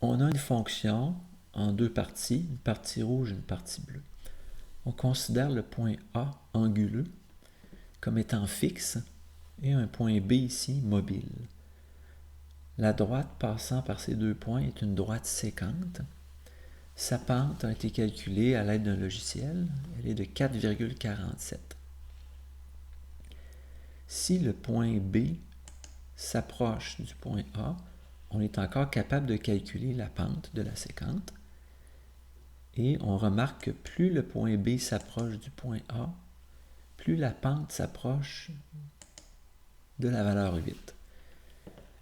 On a une fonction en deux parties, une partie rouge et une partie bleue. On considère le point A anguleux comme étant fixe et un point B ici mobile. La droite passant par ces deux points est une droite sécante. Sa pente a été calculée à l'aide d'un logiciel. Elle est de 4,47. Si le point B s'approche du point A, on est encore capable de calculer la pente de la sécante. Et on remarque que plus le point B s'approche du point A, plus la pente s'approche de la valeur 8.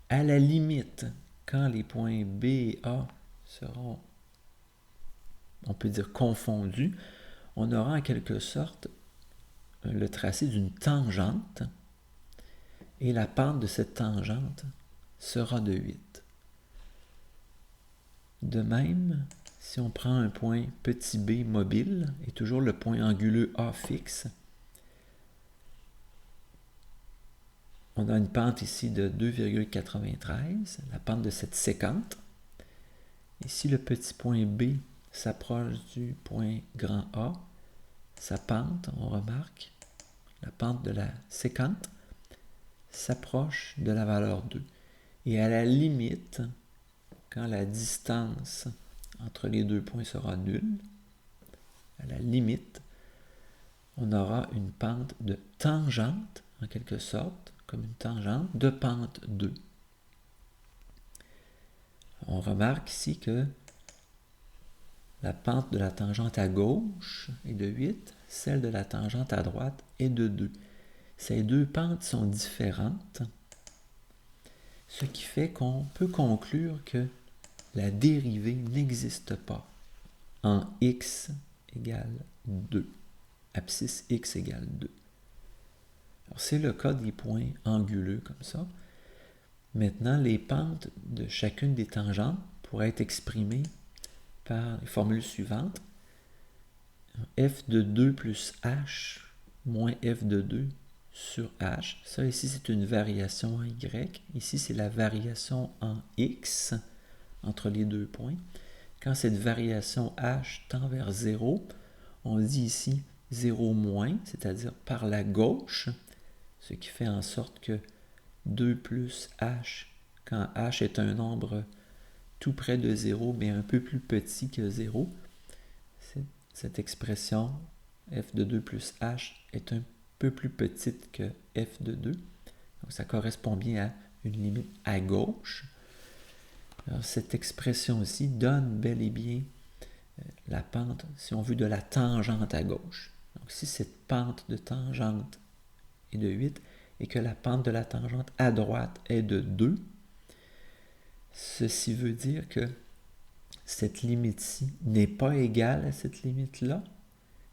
À la limite, quand les points B et A seront, on peut dire, confondus, on aura en quelque sorte le tracé d'une tangente et la pente de cette tangente sera de 8. De même, si on prend un point petit b mobile et toujours le point anguleux A fixe, on a une pente ici de 2,93, la pente de cette sécante. Et si le petit point B s'approche du point grand A, sa pente, on remarque, la pente de la sécante, s'approche de la valeur 2. Et à la limite, quand la distance entre les deux points sera nulle, à la limite, on aura une pente de tangente, en quelque sorte, comme une tangente, de pente 2. On remarque ici que la pente de la tangente à gauche est de 8, celle de la tangente à droite est de 2. Ces deux pentes sont différentes, ce qui fait qu'on peut conclure que la dérivée n'existe pas en x égale 2, abscisse x égale 2. Alors, c'est le cas des points anguleux comme ça. Maintenant, les pentes de chacune des tangentes pourraient être exprimées par les formules suivantes. F de 2 plus h moins f de 2 sur h. Ça ici, c'est une variation en y. Ici, c'est la variation en x entre les deux points. Quand cette variation h tend vers 0, on dit ici 0 moins, c'est-à-dire par la gauche, ce qui fait en sorte que 2 plus h, quand h est un nombre tout près de 0, mais un peu plus petit que 0, cette expression f de 2 plus h est un peu plus petite que f de 2. Donc ça correspond bien à une limite à gauche. Alors cette expression-ci donne bel et bien la pente, si on veut, de la tangente à gauche. Donc si cette pente de tangente est de 8 et que la pente de la tangente à droite est de 2, ceci veut dire que cette limite-ci n'est pas égale à cette limite-là,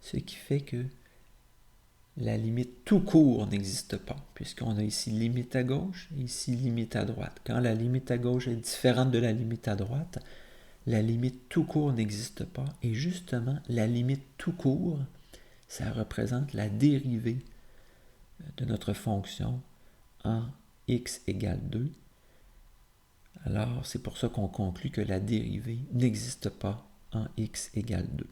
ce qui fait que la limite tout court n'existe pas, puisqu'on a ici limite à gauche et ici limite à droite. Quand la limite à gauche est différente de la limite à droite, la limite tout court n'existe pas. Et justement, la limite tout court, ça représente la dérivée de notre fonction en x égale 2. Alors, c'est pour ça qu'on conclut que la dérivée n'existe pas en x égale 2.